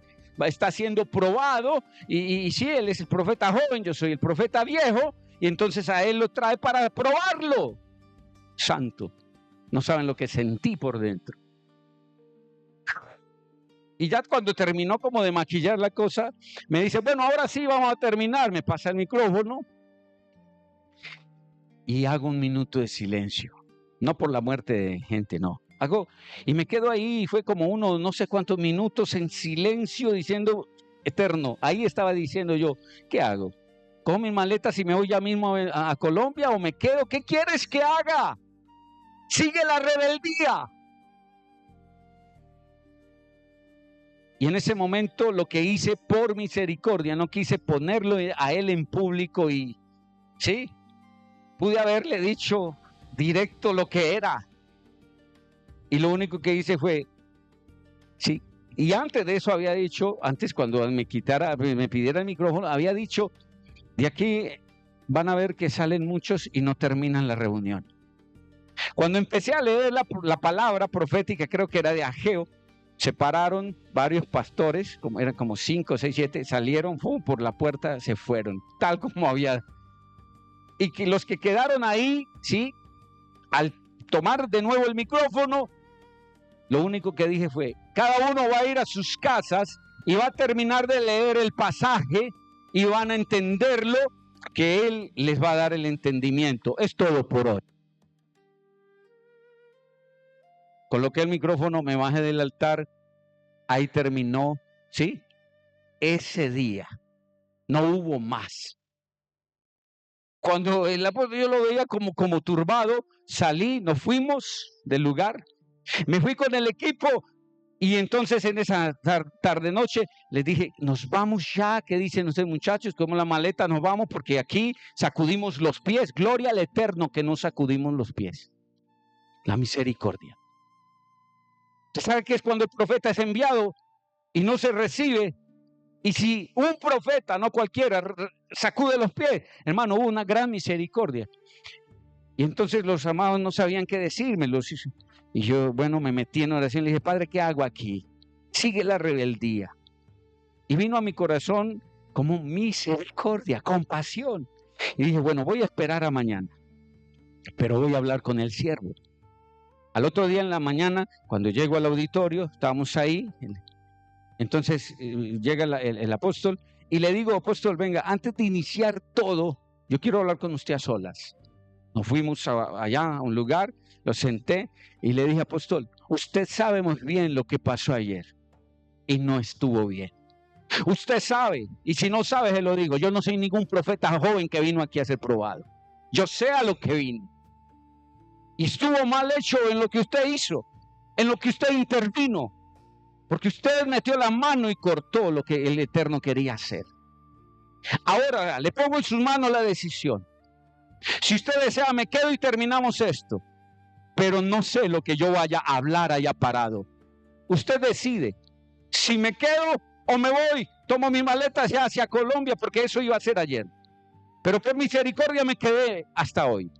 está siendo probado, y sí, él es el profeta joven, yo soy el profeta viejo, y entonces a él lo trae para probarlo. Santo, no saben lo que sentí por dentro. Y ya cuando terminó como de maquillar la cosa, me dice, bueno, ahora sí vamos a terminar. Me pasa el micrófono y hago un minuto de silencio. No por la muerte de gente, no. Y me quedo ahí, y fue como no sé cuántos minutos en silencio diciendo, Eterno, ahí estaba diciendo yo, ¿qué hago? ¿Cojo mis maletas y me voy ya mismo a Colombia o me quedo? ¿Qué quieres que haga? Sigue la rebeldía. Y en ese momento lo que hice por misericordia, no quise ponerlo a él en público y, sí, pude haberle dicho directo lo que era. Y lo único que hice fue, sí, y antes de eso había dicho, antes cuando me pidiera el micrófono, había dicho, de aquí van a ver que salen muchos y no terminan la reunión. Cuando empecé a leer la palabra profética, creo que era de Ageo, se pararon varios pastores, eran como 5, 6, 7, salieron por la puerta, se fueron, tal como había. Y que los que quedaron ahí, sí, al tomar de nuevo el micrófono, lo único que dije fue, cada uno va a ir a sus casas y va a terminar de leer el pasaje y van a entenderlo, que él les va a dar el entendimiento. Es todo por hoy. Coloqué el micrófono, me bajé del altar, ahí terminó, ¿sí? Ese día, no hubo más. Cuando el apóstol yo lo veía como turbado, salí, nos fuimos del lugar, me fui con el equipo y entonces en esa tarde-noche les dije, nos vamos ya, ¿qué dicen ustedes muchachos? Como la maleta nos vamos porque aquí sacudimos los pies, gloria al Eterno que no sacudimos los pies, la misericordia. ¿Usted sabe qué es cuando el profeta es enviado y no se recibe? Y si un profeta, no cualquiera, sacude los pies, hermano, hubo una gran misericordia. Y entonces los amados no sabían qué decirme. Y yo, bueno, me metí en oración y le dije, Padre, ¿qué hago aquí? Sigue la rebeldía. Y vino a mi corazón como misericordia, compasión. Y dije, bueno, voy a esperar a mañana, pero voy a hablar con el siervo. Al otro día en la mañana, cuando llego al auditorio, estábamos ahí, entonces llega el apóstol y le digo, apóstol, venga, antes de iniciar todo, yo quiero hablar con usted a solas. Nos fuimos allá a un lugar, lo senté y le dije, apóstol, usted sabe muy bien lo que pasó ayer y no estuvo bien. Usted sabe, y si no sabe, se lo digo, yo no soy ningún profeta joven que vino aquí a ser probado. Yo sé a lo que vine. Y estuvo mal hecho en lo que usted hizo, en lo que usted intervino, porque usted metió la mano y cortó lo que el Eterno quería hacer. Ahora le pongo en sus manos la decisión. Si usted desea, me quedo y terminamos esto. Pero no sé lo que yo vaya a hablar allá parado. Usted decide. Si me quedo o me voy, tomo mis maletas ya hacia Colombia, porque eso iba a ser ayer. Pero por misericordia me quedé hasta hoy.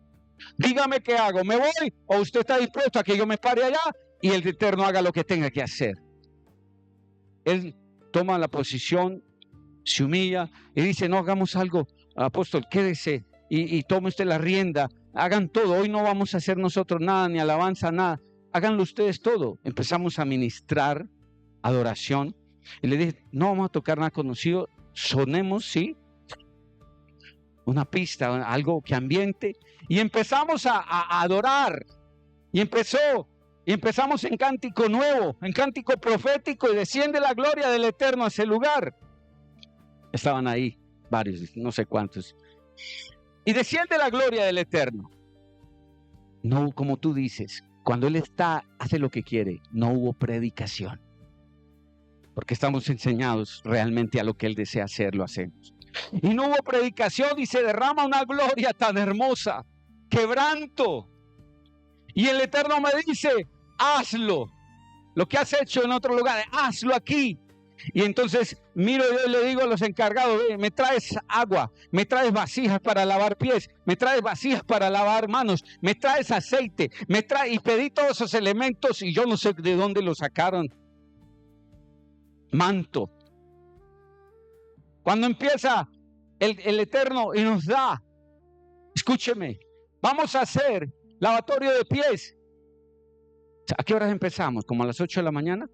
Dígame qué hago. ¿Me voy o usted está dispuesto a que yo me pare allá y el Eterno haga lo que tenga que hacer? Él toma la posición, se humilla y dice, no, hagamos algo, apóstol, quédese y tome usted la rienda, hagan todo, hoy no vamos a hacer nosotros nada, ni alabanza, nada, háganlo ustedes todo. Empezamos a ministrar adoración y le dije, no vamos a tocar nada conocido, sonemos, sí, una pista, algo que ambiente, y empezamos a adorar, y empezamos en cántico nuevo, en cántico profético, y desciende la gloria del Eterno a ese lugar. Estaban ahí varios, no sé cuántos. Y desciende la gloria del Eterno. No, como tú dices, cuando Él hace lo que quiere, no hubo predicación. Porque estamos enseñados realmente a lo que Él desea hacer, lo hacemos. Y no hubo predicación y se derrama una gloria tan hermosa, quebranto. Y el Eterno me dice, hazlo. Lo que has hecho en otro lugar, hazlo aquí. Y entonces miro yo y le digo a los encargados, me traes agua, me traes vasijas para lavar pies, me traes vasijas para lavar manos, me traes aceite, y pedí todos esos elementos y yo no sé de dónde los sacaron. Manto. Cuando empieza el Eterno y nos da, escúcheme, vamos a hacer lavatorio de pies. ¿A qué horas empezamos? ¿Como a las 8 de la mañana?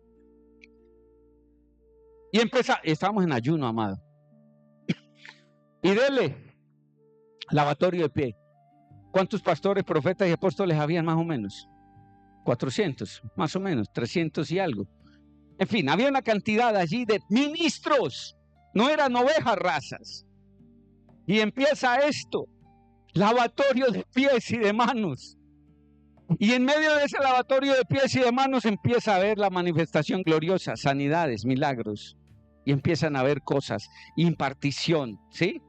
Y estábamos en ayuno, amado. Y dele, lavatorio de pie. ¿Cuántos pastores, profetas y apóstoles habían más o menos? 400, más o menos, 300 y algo. En fin, había una cantidad allí de ministros. No eran ovejas rasas. Y empieza esto, lavatorio de pies y de manos. Y en medio de ese lavatorio de pies y de manos empieza a ver la manifestación gloriosa, sanidades, milagros. Y empiezan a ver cosas, impartición, ¿sí?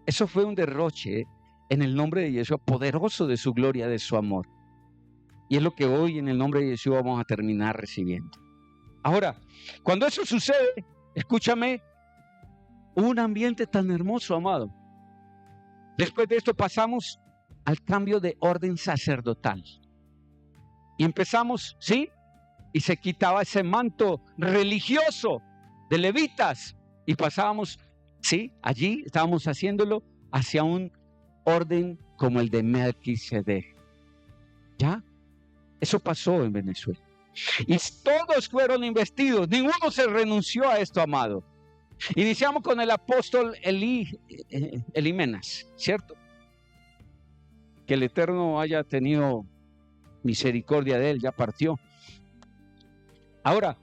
Eso fue un derroche en el nombre de Yeshua, poderoso de su gloria, de su amor. Y es lo que hoy en el nombre de Yeshua vamos a terminar recibiendo. Ahora, cuando eso sucede, escúchame, un ambiente tan hermoso, amado. Después de esto pasamos al cambio de orden sacerdotal. Y empezamos, ¿sí? Y se quitaba ese manto religioso de levitas y pasábamos, ¿sí? Allí estábamos haciéndolo hacia un orden como el de Melquisedec. ¿Ya? Eso pasó en Venezuela. Y todos fueron investidos, ninguno se renunció a esto, amado. Iniciamos con el apóstol Elimenas, ¿cierto? Que el Eterno haya tenido misericordia de él, ya partió. Ahora,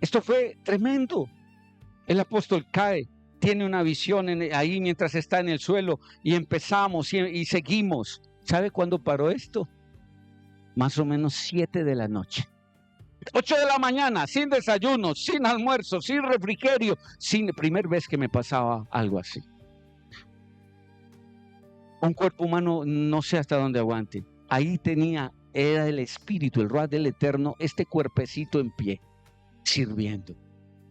esto fue tremendo. El apóstol cae, tiene una visión ahí mientras está en el suelo y empezamos y seguimos. ¿Sabe cuándo paró esto? Más o menos 7 de la noche. 8 de la mañana, sin desayuno, sin almuerzo, sin refrigerio, primera vez que me pasaba algo así. Un cuerpo humano no sé hasta dónde aguante. Ahí era el espíritu, el Ruach del Eterno, este cuerpecito en pie, sirviendo.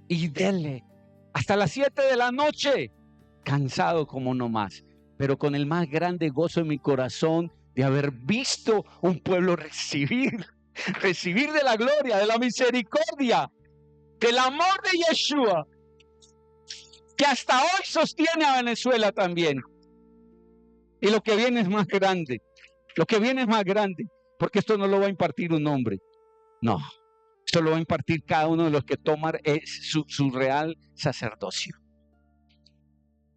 Y dele, hasta las 7 de la noche, cansado como no más, pero con el más grande gozo en mi corazón de haber visto un pueblo recibir de la gloria, de la misericordia, del amor de Yeshua, que hasta hoy sostiene a Venezuela también. Y lo que viene es más grande, porque esto no lo va a impartir un hombre, no, esto lo va a impartir cada uno de los que toman su real sacerdocio.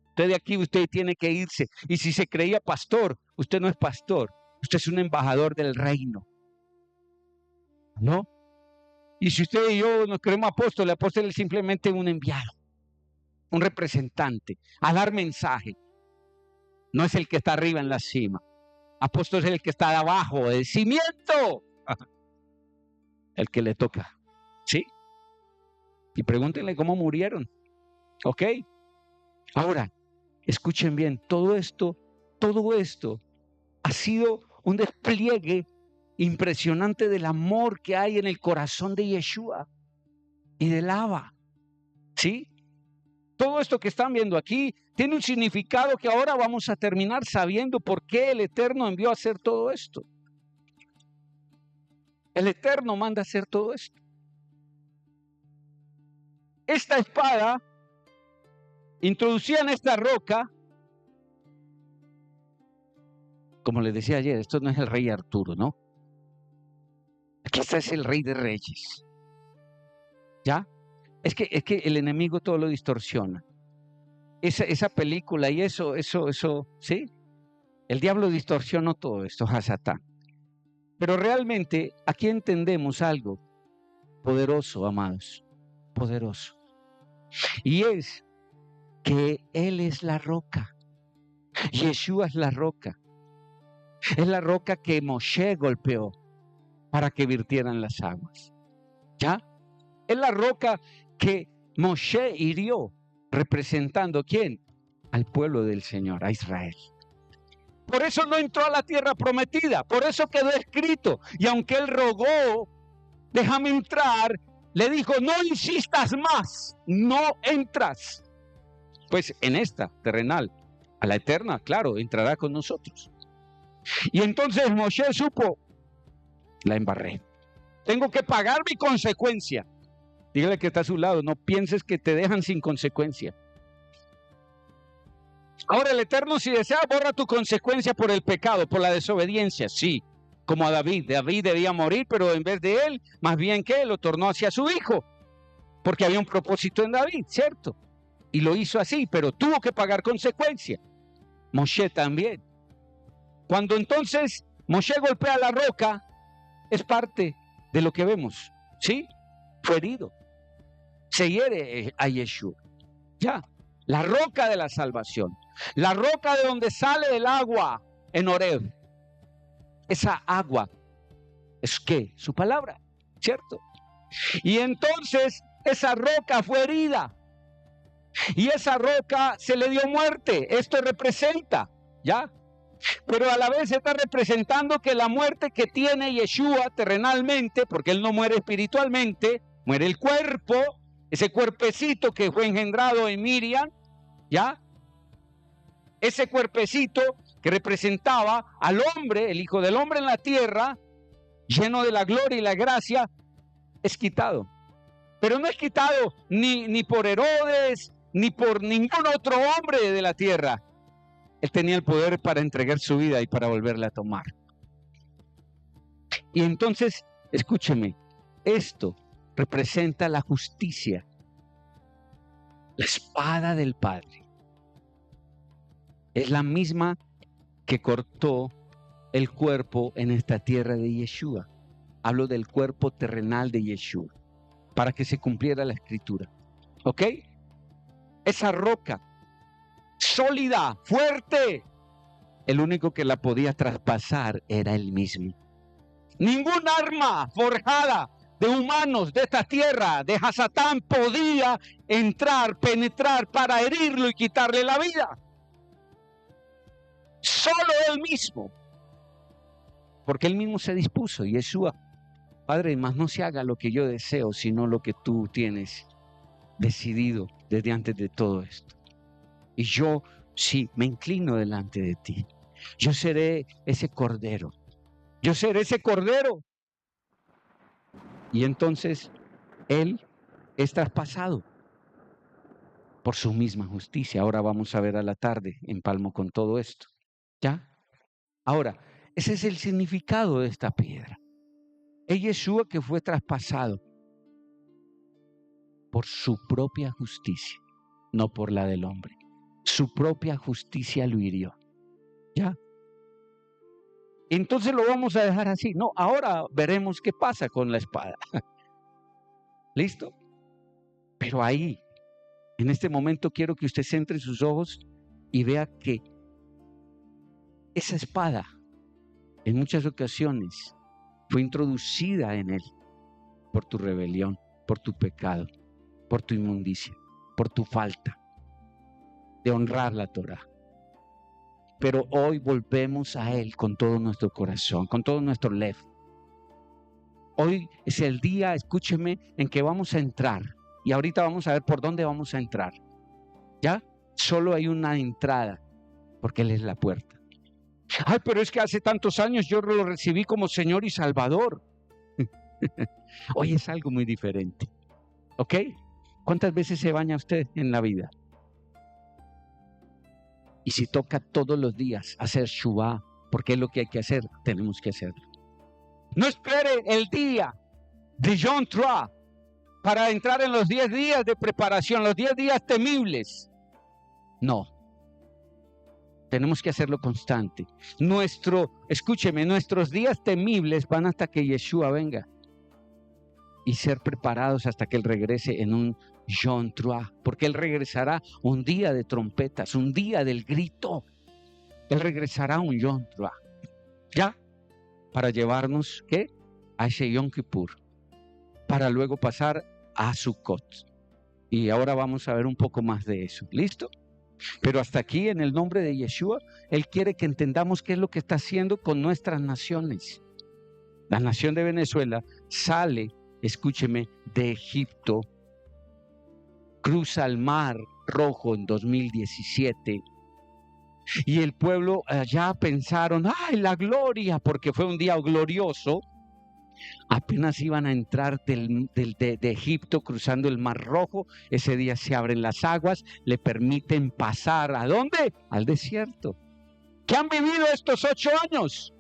Usted de aquí, usted tiene que irse, y si se creía pastor, usted no es pastor, usted es un embajador del reino, ¿no? Y si usted y yo nos creemos apóstoles, el apóstol es simplemente un enviado, un representante, a dar mensaje. No es el que está arriba en la cima. Apóstol es el que está abajo, el cimiento, el que le toca, ¿sí? Y pregúntenle cómo murieron, ¿ok? Ahora, Escuchen bien, todo esto ha sido un despliegue impresionante del amor que hay en el corazón de Yeshua y del Abba, ¿sí? Todo esto que están viendo aquí tiene un significado que ahora vamos a terminar sabiendo por qué el Eterno envió a hacer todo esto. El Eterno manda a hacer todo esto. Esta espada, introducida en esta roca, como les decía ayer, esto no es el rey Arturo, ¿no? Aquí está es el rey de reyes. ¿Ya? Es que el enemigo todo lo distorsiona. Esa película y eso, ¿sí? El diablo distorsionó todo esto, a Satán. Pero realmente aquí entendemos algo poderoso, amados, poderoso. Y es que Él es la roca. Yeshua es la roca. Es la roca que Moshe golpeó para que virtieran las aguas. ¿Ya? Es la roca que Moshe hirió, representando ¿quién? Al pueblo del Señor, a Israel. Por eso no entró a la tierra prometida, por eso quedó escrito. Y aunque él rogó, déjame entrar, le dijo, no insistas más, no entras. Pues en esta terrenal, a la eterna, claro, entrará con nosotros. Y entonces Moshe supo, la embarré. Tengo que pagar mi consecuencia. Dígale que está a su lado, no pienses que te dejan sin consecuencia. Ahora el Eterno, si desea, borra tu consecuencia por el pecado, por la desobediencia, sí, como a David. David debía morir, pero en vez de él, más bien que lo tornó hacia su hijo, porque había un propósito en David, ¿cierto? Y lo hizo así, pero tuvo que pagar consecuencia. Moshe también. Cuando entonces Moshe golpea la roca, es parte de lo que vemos, ¿sí? Fue herido. Se hiere a Yeshua. Ya, la roca de la salvación. La roca de donde sale el agua en Horeb. Esa agua es ¿qué? Su palabra, ¿cierto? Y entonces esa roca fue herida. Y esa roca se le dio muerte. Esto representa, ¿ya? Pero a la vez está representando que la muerte que tiene Yeshua terrenalmente, porque él no muere espiritualmente, muere el cuerpo, ese cuerpecito que fue engendrado en Miriam, ¿ya? Ese cuerpecito que representaba al hombre, el Hijo del Hombre en la tierra, lleno de la gloria y la gracia, es quitado. Pero no es quitado ni por Herodes, ni por ningún otro hombre de la tierra. Él tenía el poder para entregar su vida y para volverla a tomar. Y entonces, escúcheme, esto representa la justicia, la espada del Padre. Es la misma que cortó el cuerpo en esta tierra de Yeshua. Hablo del cuerpo terrenal de Yeshua, para que se cumpliera la escritura. ¿Ok? Esa roca sólida, fuerte, el único que la podía traspasar era él mismo. Ningún arma forjada de humanos de esta tierra, de Hasatán, podía entrar, penetrar para herirlo y quitarle la vida. Solo él mismo. Porque él mismo se dispuso. Yeshua, Padre, más no se haga lo que yo deseo, sino lo que tú tienes decidido desde antes de todo esto. Y yo, sí, me inclino delante de ti. Yo seré ese cordero. Yo seré ese cordero. Y entonces, él es traspasado por su misma justicia. Ahora vamos a ver a la tarde, empalmo con todo esto. ¿Ya? Ahora, ese es el significado de esta piedra. Es Yeshua que fue traspasado por su propia justicia, no por la del hombre. Su propia justicia lo hirió. ¿Ya? Entonces lo vamos a dejar así. No, ahora veremos qué pasa con la espada. ¿Listo? Pero ahí, en este momento, quiero que usted centre sus ojos y vea que esa espada, en muchas ocasiones, fue introducida en él por tu rebelión, por tu pecado, por tu inmundicia, por tu falta. de honrar la Torá. Pero hoy volvemos a Él con todo nuestro corazón, con todo nuestro lev. Hoy es el día, escúcheme, en que vamos a entrar. Y ahorita vamos a ver por dónde vamos a entrar. ¿Ya? Solo hay una entrada, porque Él es la puerta. Ay, pero es que hace tantos años yo lo recibí como Señor y Salvador. Hoy es algo muy diferente. ¿Ok? ¿Cuántas veces se baña usted en la vida? Y si toca todos los días hacer shuvá, porque es lo que hay que hacer, tenemos que hacerlo. No espere el día de Yom Teruah para entrar en los 10 días de preparación, los 10 días temibles. No. Tenemos que hacerlo constante. Escúcheme, nuestros días temibles van hasta que Yeshua venga. Y ser preparados hasta que Él regrese en un Yom Teruah, porque Él regresará un día de trompetas, un día del grito. Él regresará un Yom Teruah, ¿ya? Para llevarnos, ¿qué? A ese Yom Kippur, para luego pasar a Sukkot. Y ahora vamos a ver un poco más de eso, ¿listo? Pero hasta aquí, en el nombre de Yeshua, Él quiere que entendamos qué es lo que está haciendo con nuestras naciones. La nación de Venezuela sale, escúcheme, de Egipto, cruza el Mar Rojo en 2017 y el pueblo allá pensaron, ¡ay, la gloria! Porque fue un día glorioso. Apenas iban a entrar de Egipto cruzando el Mar Rojo, ese día se abren las aguas, le permiten pasar, ¿a dónde? Al desierto. ¿Qué han vivido estos 8 años?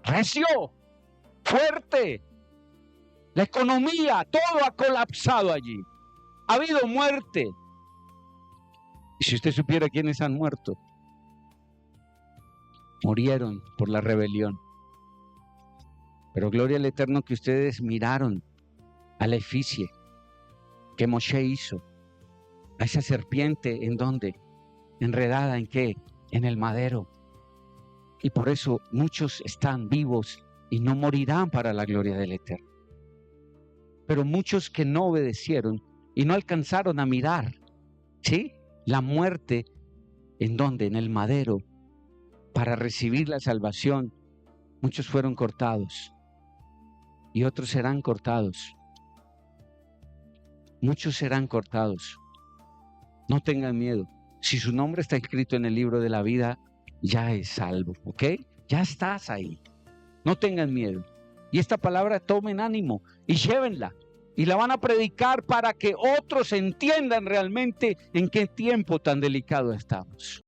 Recio, fuerte. La economía, todo ha colapsado allí. Ha habido muerte. Y si usted supiera quiénes han muerto, murieron por la rebelión. Pero gloria al Eterno que ustedes miraron a la efigie que Moshe hizo, a esa serpiente, ¿en dónde? ¿Enredada en qué? En el madero. Y por eso muchos están vivos y no morirán para la gloria del Eterno. Pero muchos que no obedecieron y no alcanzaron a mirar, ¿sí? La muerte, ¿en dónde? En el madero, para recibir la salvación. Muchos fueron cortados y otros serán cortados. Muchos serán cortados. No tengan miedo. Si su nombre está escrito en el libro de la vida, ya es salvo, ¿ok? Ya estás ahí. No tengan miedo. Y esta palabra tomen ánimo y llévenla. Y la van a predicar para que otros entiendan realmente en qué tiempo tan delicado estamos.